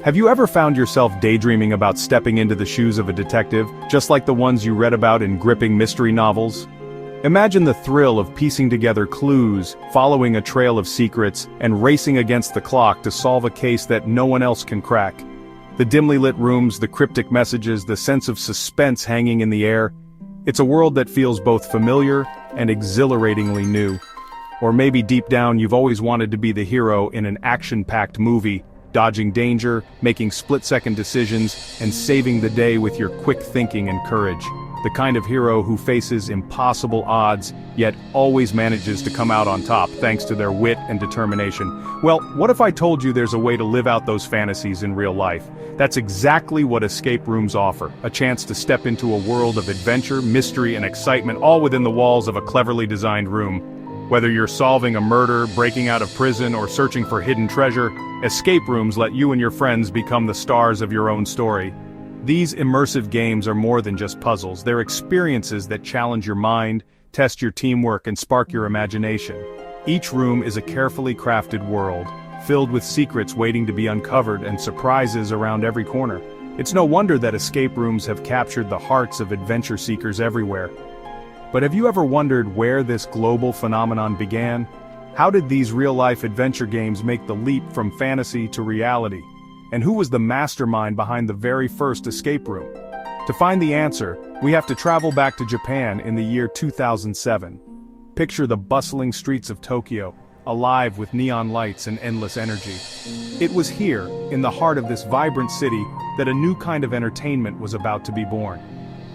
Have you ever found yourself daydreaming about stepping into the shoes of a detective, just like the ones you read about in gripping mystery novels? Imagine the thrill of piecing together clues, following a trail of secrets, and racing against the clock to solve a case that no one else can crack. The dimly lit rooms, the cryptic messages, the sense of suspense hanging in the air. It's a world that feels both familiar and exhilaratingly new. Or maybe deep down you've always wanted to be the hero in an action-packed movie, dodging danger, making split-second decisions, and saving the day with your quick thinking and courage. The kind of hero who faces impossible odds, yet always manages to come out on top thanks to their wit and determination. Well, what if I told you there's a way to live out those fantasies in real life? That's exactly what escape rooms offer, a chance to step into a world of adventure, mystery, and excitement, all within the walls of a cleverly designed room. Whether you're solving a murder, breaking out of prison, or searching for hidden treasure, escape rooms let you and your friends become the stars of your own story. These immersive games are more than just puzzles, they're experiences that challenge your mind, test your teamwork, and spark your imagination. Each room is a carefully crafted world, filled with secrets waiting to be uncovered and surprises around every corner. It's no wonder that escape rooms have captured the hearts of adventure seekers everywhere. But have you ever wondered where this global phenomenon began? How did these real-life adventure games make the leap from fantasy to reality? And who was the mastermind behind the very first escape room? To find the answer, we have to travel back to Japan in the year 2007. Picture the bustling streets of Tokyo, alive with neon lights and endless energy. It was here, in the heart of this vibrant city, that a new kind of entertainment was about to be born.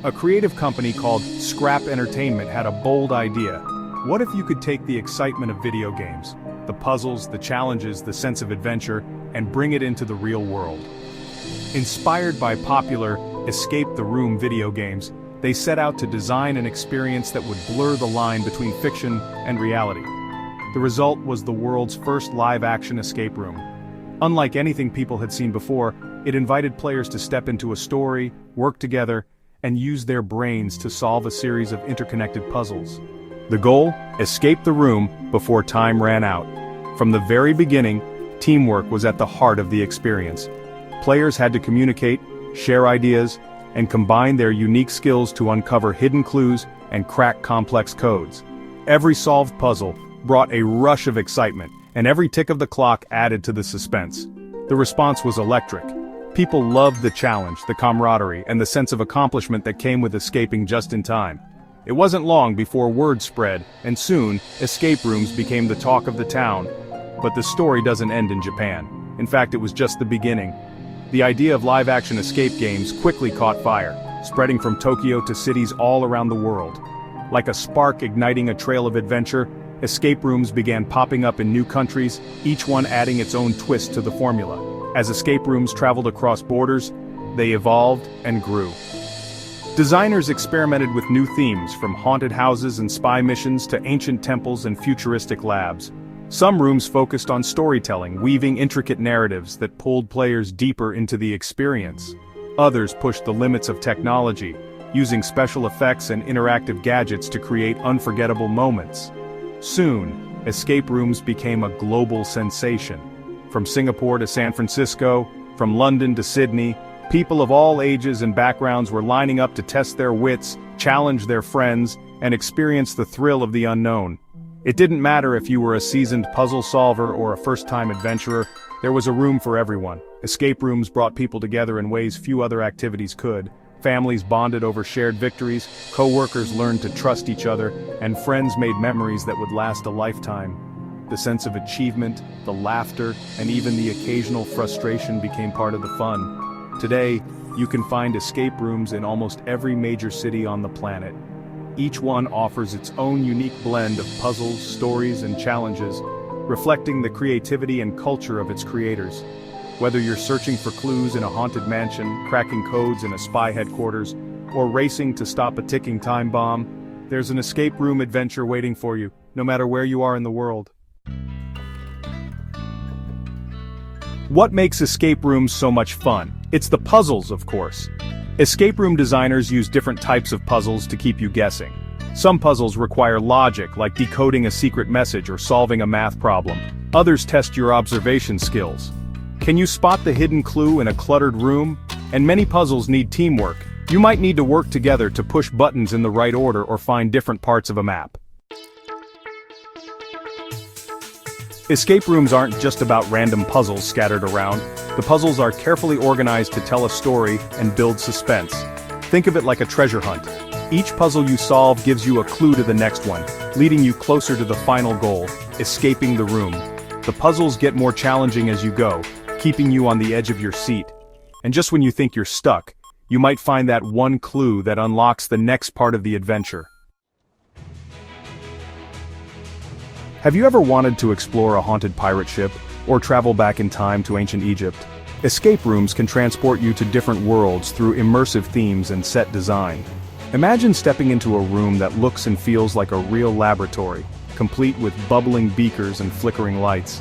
A creative company called Scrap Entertainment had a bold idea. What if you could take the excitement of video games, the puzzles, the challenges, the sense of adventure, and bring it into the real world? Inspired by popular Escape the Room video games, they set out to design an experience that would blur the line between fiction and reality. The result was the world's first live-action escape room. Unlike anything people had seen before, it invited players to step into a story, work together, and use their brains to solve a series of interconnected puzzles. The goal? Escape the room before time ran out. From the very beginning, teamwork was at the heart of the experience. Players had to communicate, share ideas, and combine their unique skills to uncover hidden clues and crack complex codes. Every solved puzzle brought a rush of excitement, and every tick of the clock added to the suspense. The response was electric. People loved the challenge, the camaraderie, and the sense of accomplishment that came with escaping just in time. It wasn't long before word spread, and soon, escape rooms became the talk of the town. But the story doesn't end in Japan. In fact, it was just the beginning. The idea of live-action escape games quickly caught fire, spreading from Tokyo to cities all around the world. Like a spark igniting a trail of adventure, escape rooms began popping up in new countries, each one adding its own twist to the formula. As escape rooms traveled across borders, they evolved and grew. Designers experimented with new themes, from haunted houses and spy missions to ancient temples and futuristic labs. Some rooms focused on storytelling, weaving intricate narratives that pulled players deeper into the experience. Others pushed the limits of technology, using special effects and interactive gadgets to create unforgettable moments. Soon, escape rooms became a global sensation. From Singapore to San Francisco, from London to Sydney, people of all ages and backgrounds were lining up to test their wits, challenge their friends, and experience the thrill of the unknown. It didn't matter if you were a seasoned puzzle solver or a first-time adventurer, there was a room for everyone. Escape rooms brought people together in ways few other activities could. Families bonded over shared victories, co-workers learned to trust each other, and friends made memories that would last a lifetime. The sense of achievement, the laughter, and even the occasional frustration became part of the fun. Today, you can find escape rooms in almost every major city on the planet. Each one offers its own unique blend of puzzles, stories, and challenges, reflecting the creativity and culture of its creators. Whether you're searching for clues in a haunted mansion, cracking codes in a spy headquarters, or racing to stop a ticking time bomb, there's an escape room adventure waiting for you, no matter where you are in the world. What makes escape rooms so much fun? It's the puzzles, of course. Escape room designers use different types of puzzles to keep you guessing. Some puzzles require logic, like decoding a secret message or solving a math problem. Others test your observation skills. Can you spot the hidden clue in a cluttered room? And many puzzles need teamwork. You might need to work together to push buttons in the right order or find different parts of a map. Escape rooms aren't just about random puzzles scattered around. The puzzles are carefully organized to tell a story and build suspense. Think of it like a treasure hunt. Each puzzle you solve gives you a clue to the next one, leading you closer to the final goal, escaping the room. The puzzles get more challenging as you go, keeping you on the edge of your seat. And just when you think you're stuck, you might find that one clue that unlocks the next part of the adventure. Have you ever wanted to explore a haunted pirate ship, or travel back in time to ancient Egypt? Escape rooms can transport you to different worlds through immersive themes and set design. Imagine stepping into a room that looks and feels like a real laboratory, complete with bubbling beakers and flickering lights.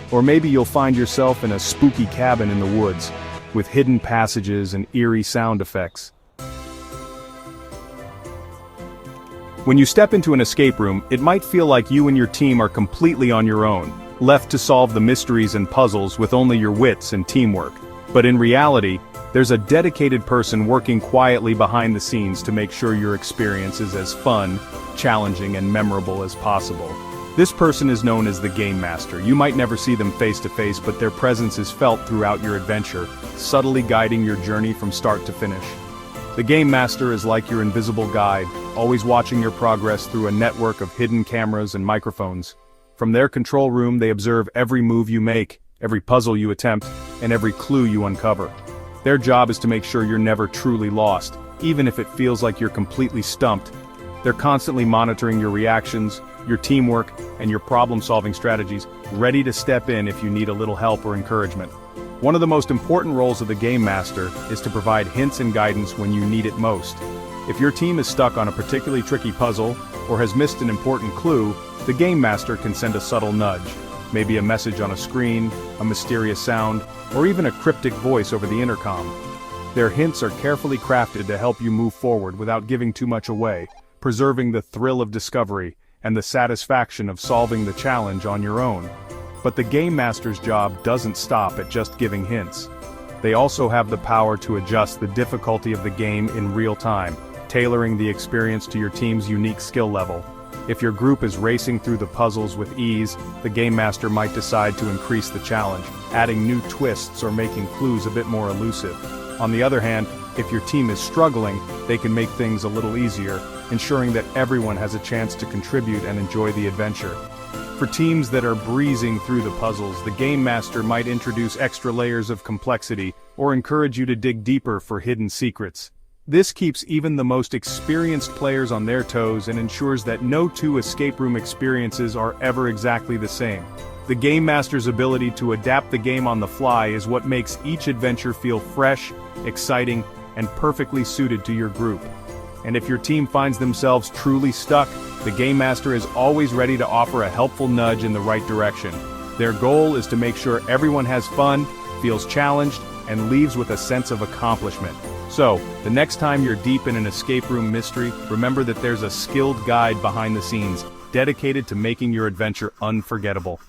Or maybe you'll find yourself in a spooky cabin in the woods, with hidden passages and eerie sound effects. When you step into an escape room, it might feel like you and your team are completely on your own, left to solve the mysteries and puzzles with only your wits and teamwork. But in reality, there's a dedicated person working quietly behind the scenes to make sure your experience is as fun, challenging, and memorable as possible. This person is known as the Game Master. You might never see them face to face, but their presence is felt throughout your adventure, subtly guiding your journey from start to finish. The Game Master is like your invisible guide, always watching your progress through a network of hidden cameras and microphones. From their control room, they observe every move you make, every puzzle you attempt, and every clue you uncover. Their job is to make sure you're never truly lost, even if it feels like you're completely stumped. They're constantly monitoring your reactions, your teamwork, and your problem-solving strategies, ready to step in if you need a little help or encouragement. One of the most important roles of the Game Master is to provide hints and guidance when you need it most. If your team is stuck on a particularly tricky puzzle, or has missed an important clue, the Game Master can send a subtle nudge. Maybe a message on a screen, a mysterious sound, or even a cryptic voice over the intercom. Their hints are carefully crafted to help you move forward without giving too much away, preserving the thrill of discovery and the satisfaction of solving the challenge on your own. But the Game Master's job doesn't stop at just giving hints. They also have the power to adjust the difficulty of the game in real time, tailoring the experience to your team's unique skill level. If your group is racing through the puzzles with ease, the Game Master might decide to increase the challenge, adding new twists or making clues a bit more elusive. On the other hand, if your team is struggling, they can make things a little easier, ensuring that everyone has a chance to contribute and enjoy the adventure. For teams that are breezing through the puzzles, the Game Master might introduce extra layers of complexity or encourage you to dig deeper for hidden secrets. This keeps even the most experienced players on their toes and ensures that no two escape room experiences are ever exactly the same. The Game Master's ability to adapt the game on the fly is what makes each adventure feel fresh, exciting, and perfectly suited to your group. And if your team finds themselves truly stuck, the Game Master is always ready to offer a helpful nudge in the right direction. Their goal is to make sure everyone has fun, feels challenged, and leaves with a sense of accomplishment. So, the next time you're deep in an escape room mystery, remember that there's a skilled guide behind the scenes, dedicated to making your adventure unforgettable.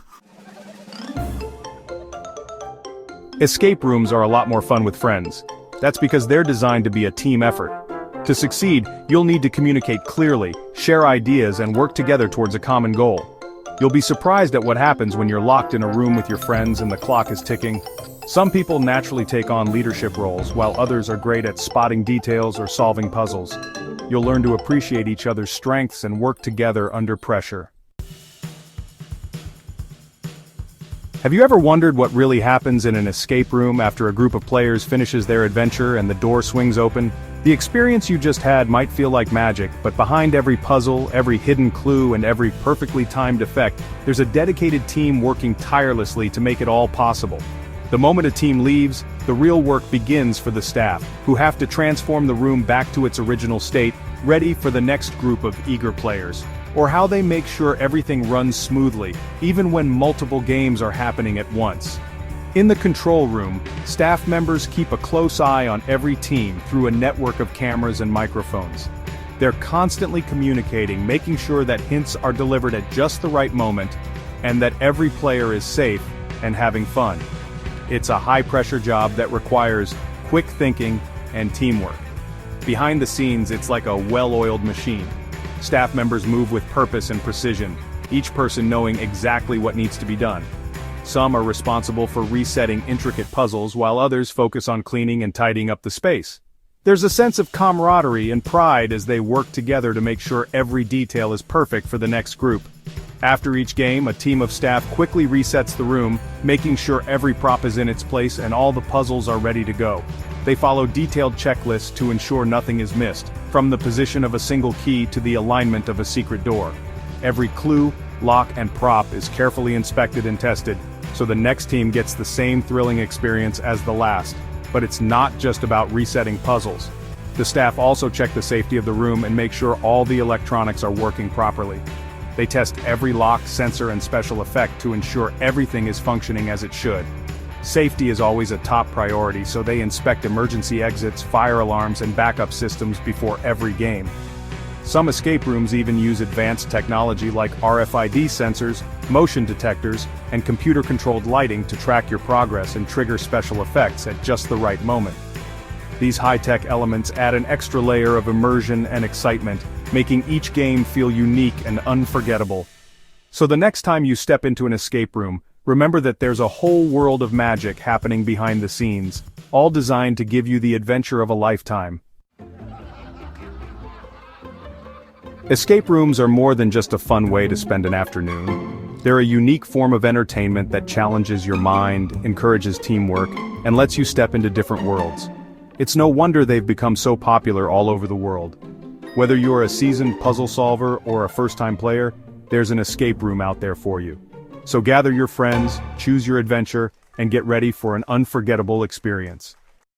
Escape rooms are a lot more fun with friends. That's because they're designed to be a team effort. To succeed, you'll need to communicate clearly, share ideas, and work together towards a common goal. You'll be surprised at what happens when you're locked in a room with your friends and the clock is ticking. Some people naturally take on leadership roles, while others are great at spotting details or solving puzzles. You'll learn to appreciate each other's strengths and work together under pressure. Have you ever wondered what really happens in an escape room after a group of players finishes their adventure and the door swings open? The experience you just had might feel like magic, but behind every puzzle, every hidden clue, and every perfectly timed effect, there's a dedicated team working tirelessly to make it all possible. The moment a team leaves, the real work begins for the staff, who have to transform the room back to its original state, ready for the next group of eager players. Or how they make sure everything runs smoothly, even when multiple games are happening at once. In the control room, staff members keep a close eye on every team through a network of cameras and microphones. They're constantly communicating, making sure that hints are delivered at just the right moment, and that every player is safe and having fun. It's a high-pressure job that requires quick thinking and teamwork. Behind the scenes, it's like a well-oiled machine. Staff members move with purpose and precision, each person knowing exactly what needs to be done. Some are responsible for resetting intricate puzzles while others focus on cleaning and tidying up the space. There's a sense of camaraderie and pride as they work together to make sure every detail is perfect for the next group. After each game, a team of staff quickly resets the room, making sure every prop is in its place and all the puzzles are ready to go. They follow detailed checklists to ensure nothing is missed, from the position of a single key to the alignment of a secret door. Every clue, lock, and prop is carefully inspected and tested, so the next team gets the same thrilling experience as the last. But it's not just about resetting puzzles. The staff also check the safety of the room and make sure all the electronics are working properly. They test every lock, sensor, and special effect to ensure everything is functioning as it should. Safety is always a top priority, so they inspect emergency exits, fire alarms, and backup systems before every game. Some escape rooms even use advanced technology like RFID sensors, motion detectors, and computer-controlled lighting to track your progress and trigger special effects at just the right moment. These high-tech elements add an extra layer of immersion and excitement, making each game feel unique and unforgettable. So the next time you step into an escape room, remember that there's a whole world of magic happening behind the scenes, all designed to give you the adventure of a lifetime. Escape rooms are more than just a fun way to spend an afternoon. They're a unique form of entertainment that challenges your mind, encourages teamwork, and lets you step into different worlds. It's no wonder they've become so popular all over the world. Whether you're a seasoned puzzle solver or a first-time player, there's an escape room out there for you. So gather your friends, choose your adventure, and get ready for an unforgettable experience.